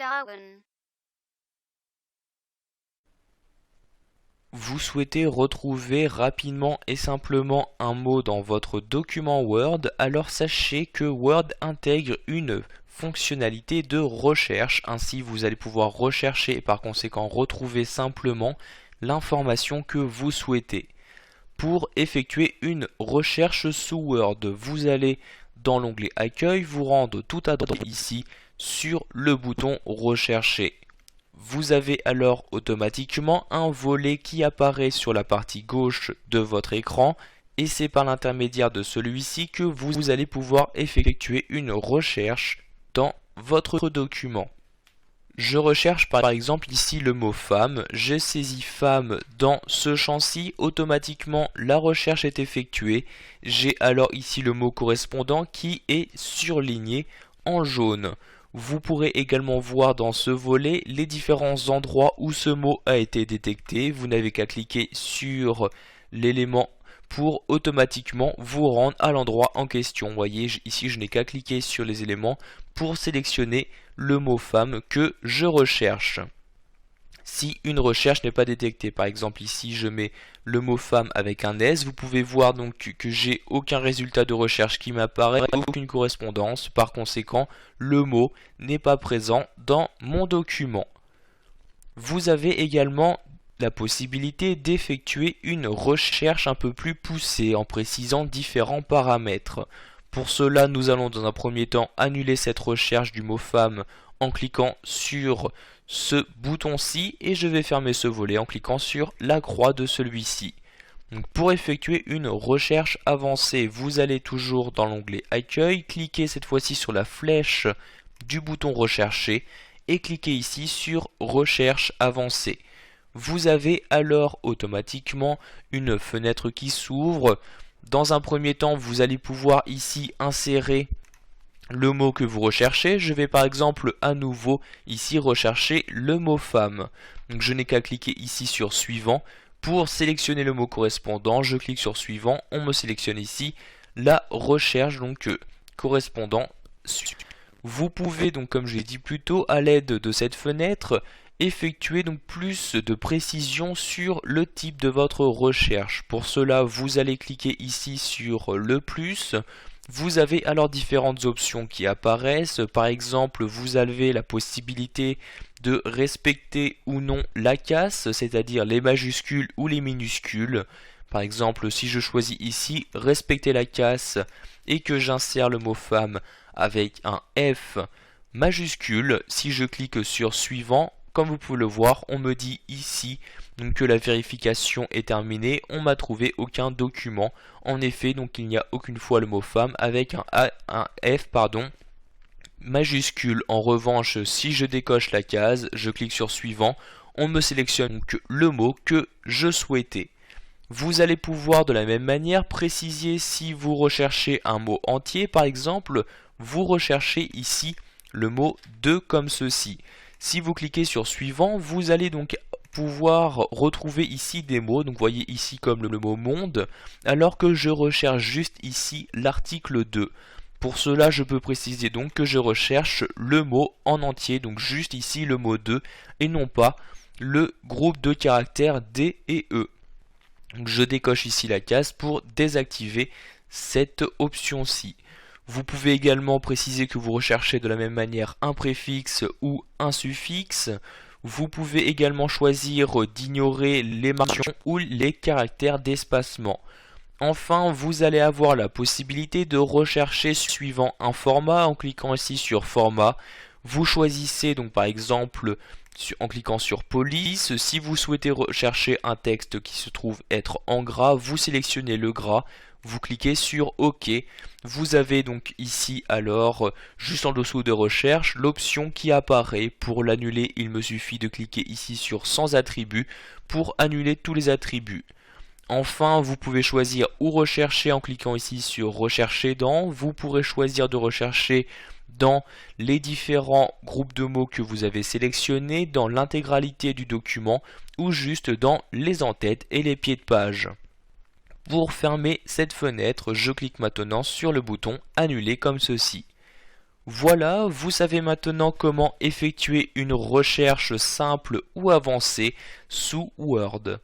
Darwin. Vous souhaitez retrouver rapidement et simplement un mot dans votre document Word, alors sachez que Word intègre une fonctionnalité de recherche. Ainsi, vous allez pouvoir rechercher et par conséquent retrouver simplement l'information que vous souhaitez. Pour effectuer une recherche sous Word, vous allez dans l'onglet Accueil, vous rendre tout à droite ici sur le bouton Rechercher. Vous avez alors automatiquement un volet qui apparaît sur la partie gauche de votre écran et c'est par l'intermédiaire de celui-ci que vous allez pouvoir effectuer une recherche dans votre document. Je recherche par exemple ici le mot femme, j'ai saisi femme dans ce champ-ci, automatiquement la recherche est effectuée, j'ai alors ici le mot correspondant qui est surligné en jaune. Vous pourrez également voir dans ce volet les différents endroits où ce mot a été détecté. Vous n'avez qu'à cliquer sur l'élément pour automatiquement vous rendre à l'endroit en question. Vous voyez, ici je n'ai qu'à cliquer sur les éléments pour sélectionner le mot femme que je recherche. Si une recherche n'est pas détectée, par exemple ici je mets le mot femme avec un S, vous pouvez voir donc que j'ai aucun résultat de recherche qui m'apparaît, aucune correspondance, par conséquent le mot n'est pas présent dans mon document. Vous avez également la possibilité d'effectuer une recherche un peu plus poussée en précisant différents paramètres. Pour cela, nous allons dans un premier temps annuler cette recherche du mot femme en cliquant sur ce bouton-ci et je vais fermer ce volet en cliquant sur la croix de celui-ci. Donc pour effectuer une recherche avancée, vous allez toujours dans l'onglet Accueil, cliquez cette fois-ci sur la flèche du bouton Rechercher et cliquez ici sur Recherche avancée. Vous avez alors automatiquement une fenêtre qui s'ouvre. Dans un premier temps, vous allez pouvoir ici insérer le mot que vous recherchez. Je vais par exemple à nouveau ici rechercher le mot femme. Donc je n'ai qu'à cliquer ici sur suivant pour sélectionner le mot correspondant. Je clique sur suivant, on me sélectionne ici la recherche donc correspondant. Vous pouvez donc, comme je l'ai dit plus tôt, à l'aide de cette fenêtre effectuer donc plus de précision sur le type de votre recherche. Pour cela, vous allez cliquer ici sur le plus. Vous avez alors différentes options qui apparaissent. Par exemple, vous avez la possibilité de respecter ou non la casse, c'est-à-dire les majuscules ou les minuscules. Par exemple, si je choisis ici respecter la casse et que j'insère le mot femme avec un F majuscule, si je clique sur suivant, comme vous pouvez le voir, on me dit ici donc que la vérification est terminée, on m'a trouvé aucun document. En effet, donc il n'y a aucune fois le mot femme avec un F majuscule. En revanche, si je décoche la case, je clique sur suivant, on me sélectionne donc le mot que je souhaitais. Vous allez pouvoir de la même manière préciser si vous recherchez un mot entier, par exemple, vous recherchez ici le mot de comme ceci. Si vous cliquez sur suivant, vous allez donc pouvoir retrouver ici des mots, donc voyez ici comme le mot monde, alors que je recherche juste ici l'article 2. Pour cela, je peux préciser donc que je recherche le mot en entier, donc juste ici le mot 2 et non pas le groupe de caractères D et E. Donc je décoche ici la case pour désactiver cette option-ci. Vous pouvez également préciser que vous recherchez de la même manière un préfixe ou un suffixe. Vous pouvez également choisir d'ignorer les mentions ou les caractères d'espacement. Enfin, vous allez avoir la possibilité de rechercher suivant un format en cliquant ici sur format. Vous choisissez donc par exemple en cliquant sur police. Si vous souhaitez rechercher un texte qui se trouve être en gras, vous sélectionnez le gras. Vous cliquez sur OK. Vous avez donc ici alors, juste en dessous de recherche, l'option qui apparaît. Pour l'annuler, il me suffit de cliquer ici sur sans attribut pour annuler tous les attributs. Enfin, vous pouvez choisir où rechercher en cliquant ici sur rechercher dans. Vous pourrez choisir de rechercher dans les différents groupes de mots que vous avez sélectionnés, dans l'intégralité du document ou juste dans les en-têtes et les pieds de page. Pour fermer cette fenêtre, je clique maintenant sur le bouton annuler comme ceci. Voilà, vous savez maintenant comment effectuer une recherche simple ou avancée sous Word.